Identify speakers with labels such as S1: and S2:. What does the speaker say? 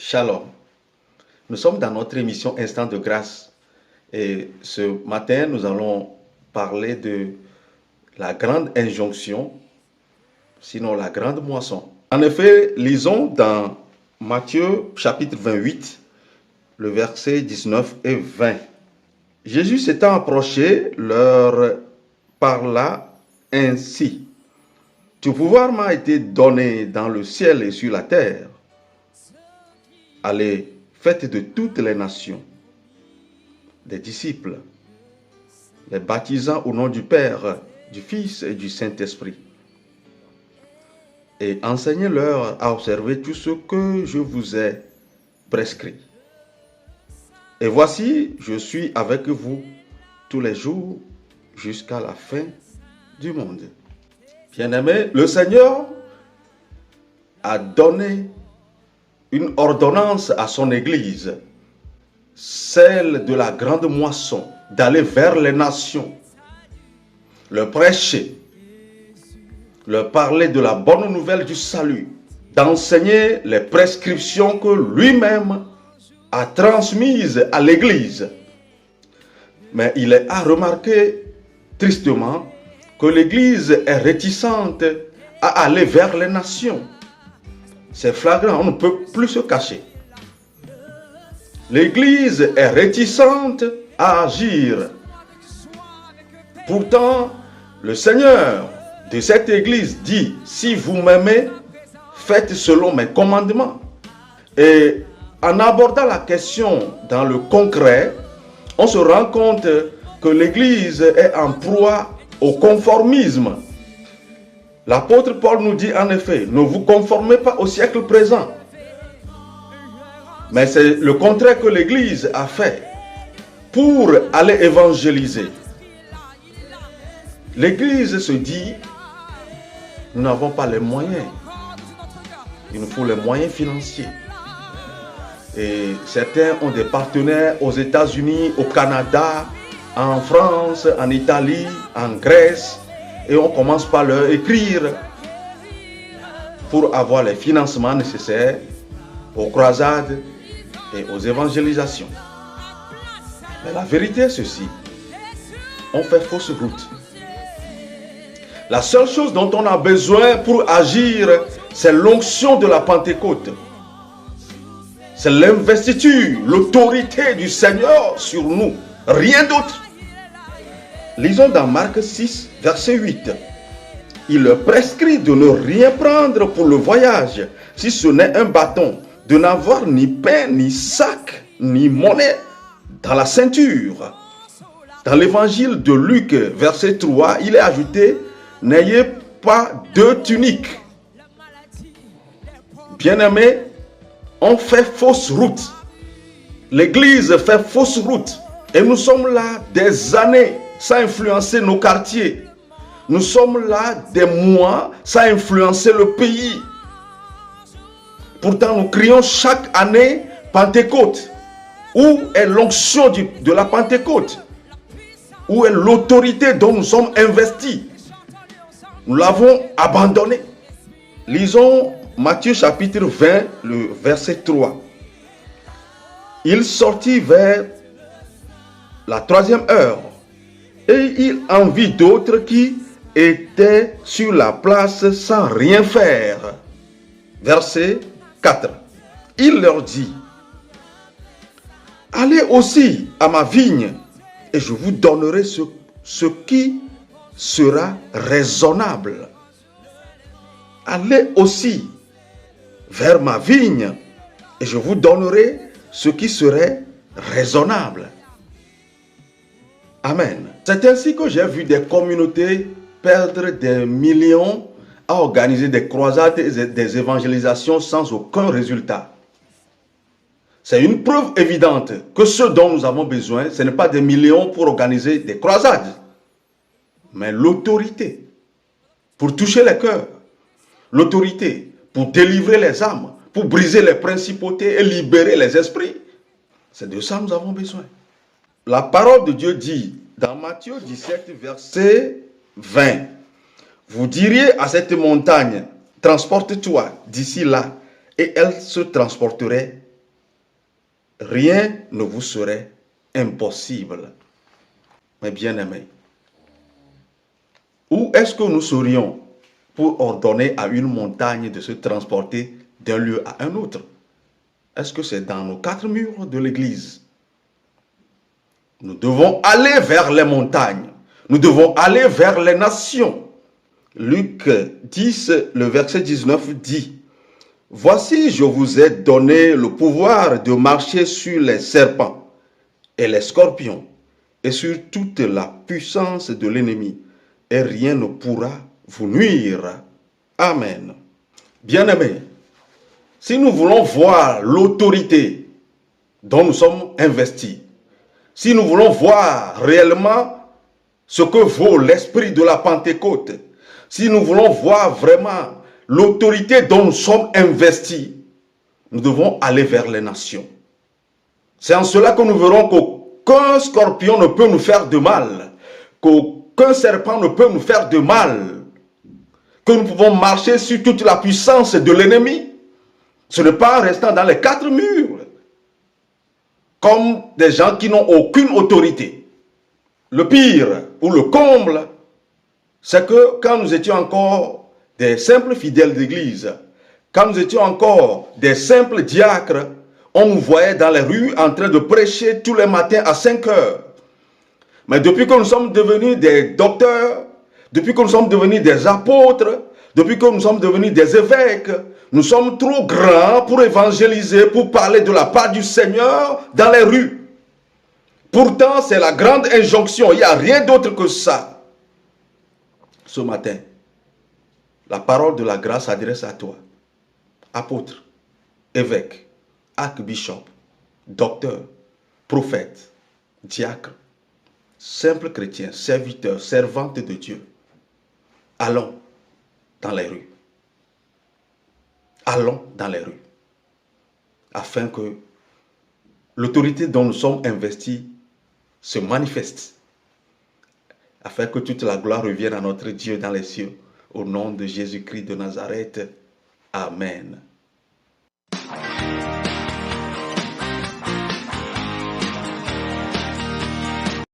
S1: Shalom. Nous sommes dans notre émission Instant de grâce et ce matin nous allons parler de la grande injonction, sinon la grande moisson. En effet, lisons dans Matthieu chapitre 28, le verset 19 et 20. Jésus s'étant approché, leur parla ainsi. Tout pouvoir m'a été donné dans le ciel et sur la terre. Allez, faites de toutes les nations des disciples, les baptisant au nom du Père, du Fils et du Saint-Esprit, et enseignez-leur à observer tout ce que je vous ai prescrit. Et voici, je suis avec vous tous les jours jusqu'à la fin du monde. Bien-aimés, le Seigneur a donné une ordonnance à son Église, celle de la grande moisson, d'aller vers les nations, leur prêcher, leur parler de la bonne nouvelle du salut, d'enseigner les prescriptions que lui-même a transmises à l'Église. Mais il est à remarquer tristement que l'Église est réticente à aller vers les nations. C'est flagrant, on ne peut plus se cacher. L'Église est réticente à agir. Pourtant, le Seigneur de cette Église dit, si vous m'aimez, faites selon mes commandements. Et en abordant la question dans le concret, on se rend compte que l'Église est en proie au conformisme. L'apôtre Paul nous dit en effet, ne vous conformez pas au siècle présent. Mais c'est le contraire que l'Église a fait pour aller évangéliser. L'Église se dit, nous n'avons pas les moyens. Il nous faut les moyens financiers. Et certains ont des partenaires aux États-Unis, au Canada, en France, en Italie, en Grèce. Et on commence par leur écrire pour avoir les financements nécessaires aux croisades et aux évangélisations. Mais la vérité est ceci, on fait fausse route. La seule chose dont on a besoin pour agir, c'est l'onction de la Pentecôte. C'est l'investiture, l'autorité du Seigneur sur nous, rien d'autre. Lisons dans Marc 6, verset 8. Il leur prescrit de ne rien prendre pour le voyage, si ce n'est un bâton, de n'avoir ni pain, ni sac, ni monnaie dans la ceinture. Dans l'évangile de Luc, verset 3, il est ajouté, n'ayez pas deux tuniques. Bien-aimés, on fait fausse route. L'Église fait fausse route. Et nous sommes là des années sans influencer nos quartiers. Nous sommes là des mois sans influencer le pays. Pourtant, nous crions chaque année Pentecôte. Où est l'onction de la Pentecôte? Où est l'autorité dont nous sommes investis? Nous l'avons abandonné. Lisons Matthieu chapitre 20, le verset 3. Il sortit vers la 3e heure. Et il en vit d'autres qui étaient sur la place sans rien faire. Verset 4. Il leur dit, allez aussi à ma vigne et je vous donnerai ce qui sera raisonnable. Allez aussi vers ma vigne et je vous donnerai ce qui serait raisonnable. Amen. C'est ainsi que j'ai vu des communautés perdre des millions à organiser des croisades et des évangélisations sans aucun résultat. C'est une preuve évidente que ce dont nous avons besoin, ce n'est pas des millions pour organiser des croisades, mais l'autorité pour toucher les cœurs, l'autorité pour délivrer les âmes, pour briser les principautés et libérer les esprits. C'est de ça que nous avons besoin. La parole de Dieu dit dans Matthieu 17, verset 20, vous diriez à cette montagne, transporte-toi d'ici là, et elle se transporterait rien ne vous serait impossible. Mes bien-aimés, où est-ce que nous serions pour ordonner à une montagne de se transporter d'un lieu à un autre? Est-ce que c'est dans nos quatre murs de l'église? Nous devons aller vers les montagnes. Nous devons aller vers les nations. Luc 10, le verset 19 dit: « Voici, je vous ai donné le pouvoir de marcher sur les serpents et les scorpions et sur toute la puissance de l'ennemi, et rien ne pourra vous nuire. » Amen. Bien-aimés, si nous voulons voir l'autorité dont nous sommes investis, si nous voulons voir réellement ce que vaut l'esprit de la Pentecôte, si nous voulons voir vraiment l'autorité dont nous sommes investis, nous devons aller vers les nations. C'est en cela que nous verrons qu'aucun scorpion ne peut nous faire de mal, qu'aucun serpent ne peut nous faire de mal, que nous pouvons marcher sur toute la puissance de l'ennemi. Ce n'est pas en restant dans les quatre murs, comme des gens qui n'ont aucune autorité. Le pire ou le comble, c'est que quand nous étions encore des simples fidèles d'église, quand nous étions encore des simples diacres, on nous voyait dans les rues en train de prêcher tous les matins à 5 heures. Mais depuis que nous sommes devenus des docteurs, depuis que nous sommes devenus des apôtres, depuis que nous sommes devenus des évêques, nous sommes trop grands pour évangéliser, pour parler de la part du Seigneur dans les rues. Pourtant, c'est la grande injonction. Il n'y a rien d'autre que ça. Ce matin, la parole de la grâce s'adresse à toi, apôtre, évêque, archbishop, docteur, prophète, diacre, simple chrétien, serviteur, servante de Dieu. Allons dans les rues. Allons dans les rues, afin que l'autorité dont nous sommes investis se manifeste, afin que toute la gloire revienne à notre Dieu dans les cieux, au nom de Jésus-Christ de Nazareth. Amen.